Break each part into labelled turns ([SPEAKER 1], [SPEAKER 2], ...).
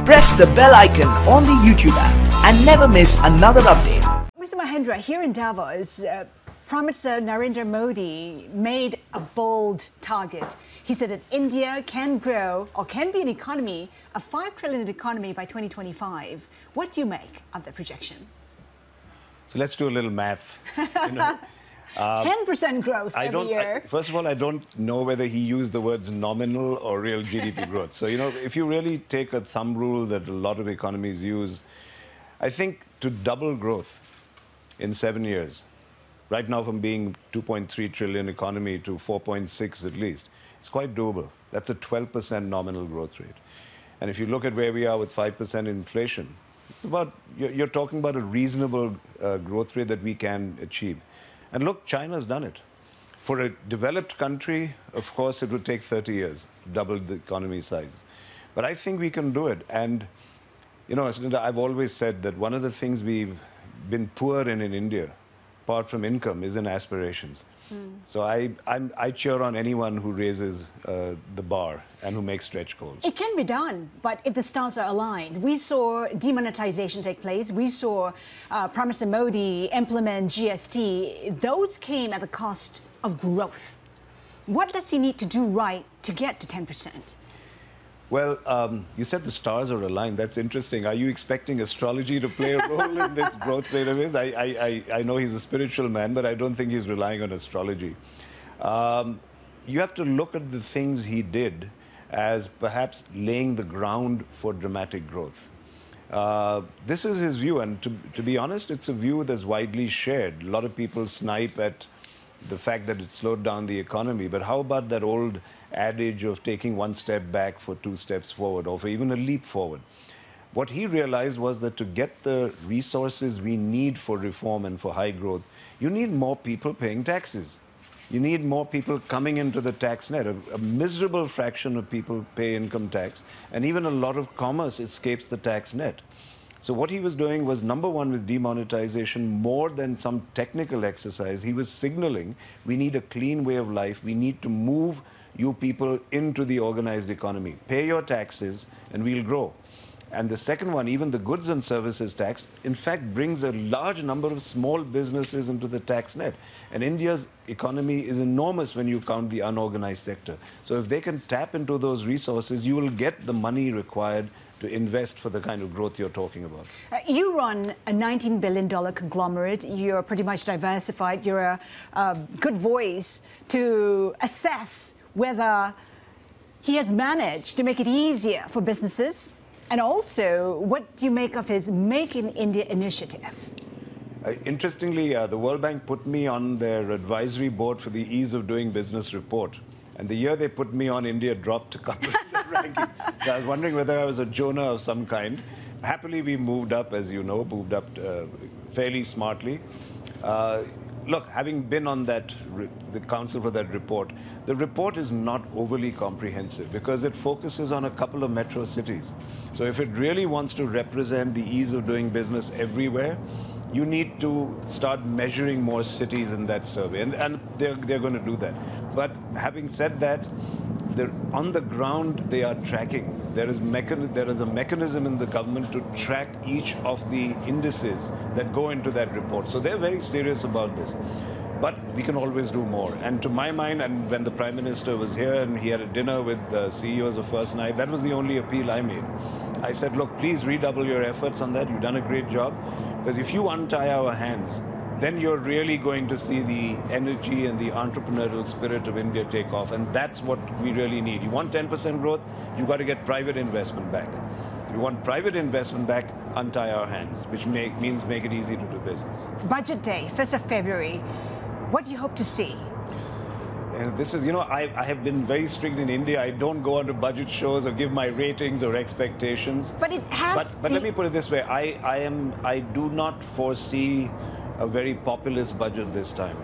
[SPEAKER 1] press the bell icon on the YouTube app and never miss another update.
[SPEAKER 2] Mr. Mahindra, here in Davos, Prime Minister Narendra Modi made a bold target. He said that India can grow or can be an economy, a 5 trillion economy by 2025. What do you make of the projection?
[SPEAKER 3] So let's do a little math.
[SPEAKER 2] 10% growth every year.
[SPEAKER 3] First of all, I don't know whether he used the words nominal or real GDP growth. So, if you really take a thumb rule that a lot of economies use, I think to double growth in 7 years, right now from being 2.3 trillion economy to 4.6 at least, it's quite doable. That's a 12% nominal growth rate. And if you look at where we are with 5% inflation, it's about, you're talking about a reasonable growth rate that we can achieve. And look, China's done it. For a developed country, of course, it would take 30 years to double the economy size. But I think we can do it. And, I've always said that one of the things we've been poor in India, apart from income, is in aspirations. So I cheer on anyone who raises the bar and who makes stretch goals.
[SPEAKER 2] It can be done, but if the stars are aligned. We saw demonetization take place. We saw Prime Minister Modi implement GST. Those came at the cost of growth. What does he need to do right to get to 10%?
[SPEAKER 3] Well, you said the stars are aligned. That's interesting. Are you expecting astrology to play a role in this growth rate of his? I know he's a spiritual man, but I don't think he's relying on astrology. You have to look at the things he did as perhaps laying the ground for dramatic growth. This is his view, and to be honest, it's a view that's widely shared. A lot of people snipe at the fact that it slowed down the economy, but how about that old adage of taking one step back for 2 steps forward, or for even a leap forward? What he realized was that to get the resources we need for reform and for high growth, you need more people paying taxes. You need more people coming into the tax net. A miserable fraction of people pay income tax, and even a lot of commerce escapes the tax net. So what he was doing was, number one, with demonetization, more than some technical exercise, he was signaling we need a clean way of life. We need to move you people into the organized economy. Pay your taxes and we'll grow. And the second one, even the goods and services tax, in fact, brings a large number of small businesses into the tax net. And India's economy is enormous when you count the unorganized sector. So if they can tap into those resources, you will get the money required to invest for the kind of growth you're talking about.
[SPEAKER 2] You run a $19 billion conglomerate. You're pretty much diversified. You're a good voice to assess whether he has managed to make it easier for businesses. And also, what do you make of his Make in India initiative?
[SPEAKER 3] Interestingly, the World Bank put me on their advisory board for the Ease of Doing Business report. And the year they put me on, India dropped a couple in the ranking. So I was wondering whether I was a Jonah of some kind. Happily, we moved up, as you know, fairly smartly. Look, having been on the council for that report, the report is not overly comprehensive because it focuses on a couple of metro cities. So if it really wants to represent the ease of doing business everywhere, you need to start measuring more cities in that survey, and they're going to do that. But having said that, on the ground they are tracking. There is a mechanism in the government to track each of the indices that go into that report. So they're very serious about this. But we can always do more. And to my mind, and when the Prime Minister was here and he had a dinner with the CEOs the first night, that was the only appeal I made. I said, look, please redouble your efforts on that. You've done a great job. Because if you untie our hands, then you're really going to see the energy and the entrepreneurial spirit of India take off. And that's what we really need. You want 10% growth, you've got to get private investment back. If you want private investment back, untie our hands, which means make it easy to do business.
[SPEAKER 2] Budget day, 1st of February. What do you hope to see?
[SPEAKER 3] This is, I have been very strict in India. I don't go on to budget shows or give my ratings or expectations.
[SPEAKER 2] But it has.
[SPEAKER 3] But let me put it this way: I do not foresee a very populist budget this time.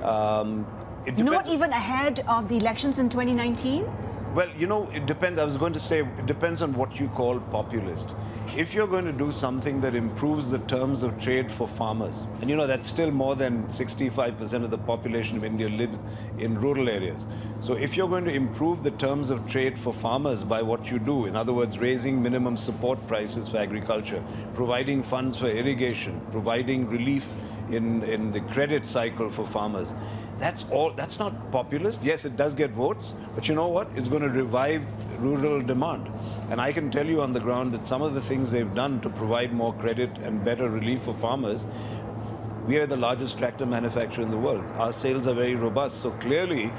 [SPEAKER 2] Not even ahead of the elections in 2019?
[SPEAKER 3] Well, it depends. I was going to say, it depends on what you call populist. if you're going to do something that improves the terms of trade for farmers, and you know that's still more than 65% of the population of India lives in rural areas. So if you're going to improve the terms of trade for farmers by what you do, in other words, raising minimum support prices for agriculture, providing funds for irrigation, providing relief in the credit cycle for farmers, that's not populist. Yes, it does get votes, but you know what? It's going to revive rural demand. And I can tell you on the ground that some of the things they've done to provide more credit and better relief for farmers, we are the largest tractor manufacturer in the world. Our sales are very robust. So clearly,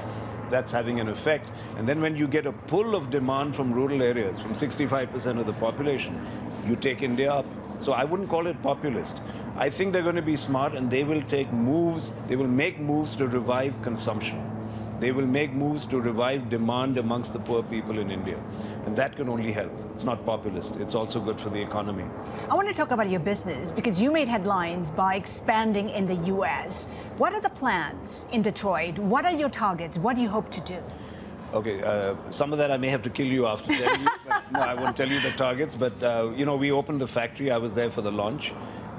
[SPEAKER 3] that's having an effect. And then when you get a pull of demand from rural areas, from 65% of the population, you take India up. So I wouldn't call it populist. I think they're going to be smart and they will take moves, they will make moves to revive consumption. They will make moves to revive demand amongst the poor people in India. And that can only help. It's not populist. It's also good for the economy.
[SPEAKER 2] I want to talk about your business because you made headlines by expanding in the US. What are the plans in Detroit? What are your targets? What do you hope to do?
[SPEAKER 3] Okay, some of that I may have to kill you after telling you. But no, I won't tell you the targets. But, you know, we opened the factory. I was there for the launch.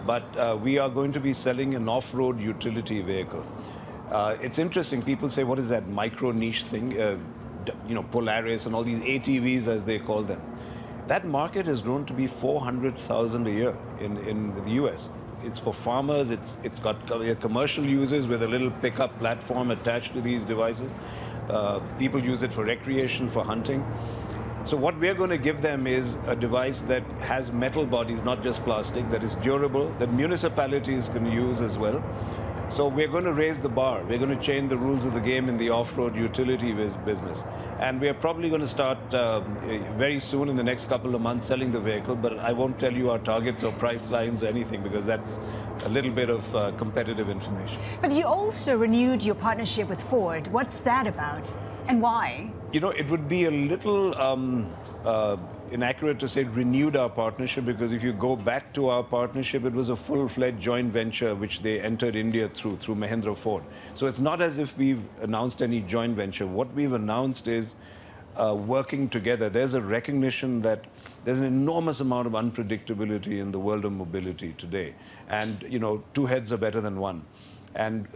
[SPEAKER 3] But we are going to be selling an off-road utility vehicle. It's interesting. People say, what is that micro niche thing? You know, Polaris and all these ATVs, as they call them. That market has grown to be 400,000 a year in the US. It's for farmers. It's got commercial users with a little pickup platform attached to these devices. People use it for recreation, for hunting. So what we're going to give them is a device that has metal bodies, not just plastic, that is durable, that municipalities can use as well. So we're going to raise the bar. We're going to change the rules of the game in the off-road utility business. And we're probably going to start very soon, in the next couple of months, selling the vehicle. But I won't tell you our targets or price lines or anything, because that's a little bit of competitive information.
[SPEAKER 2] But you also renewed your partnership with Ford. What's that about and why?
[SPEAKER 3] You know, it would be a little inaccurate to say renewed our partnership, because if you go back to our partnership, it was a full-fledged joint venture which they entered India through Mahindra Ford. So it's not as if we've announced any joint venture. What we've announced is working together. There's a recognition that there's an enormous amount of unpredictability in the world of mobility today. And, you know, two heads are better than one. And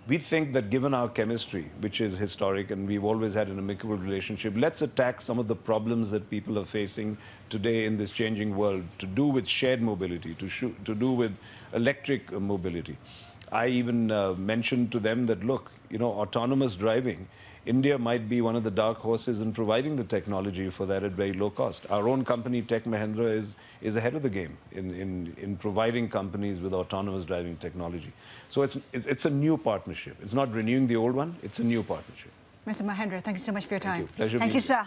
[SPEAKER 3] we think that given our chemistry, which is historic, and we've always had an amicable relationship, let's attack some of the problems that people are facing today in this changing world, to do with shared mobility, to do with electric mobility. I even mentioned to them that, look, you know, autonomous driving, India might be one of the dark horses in providing the technology for that at very low cost. Our own company, Tech Mahindra, is ahead of the game in providing companies with autonomous driving technology. So it's a new partnership. It's not renewing the old one. It's a new partnership.
[SPEAKER 2] Mr. Mahindra, thank you so much for your time.
[SPEAKER 3] Thank you. Pleasure
[SPEAKER 2] Thank you, sir.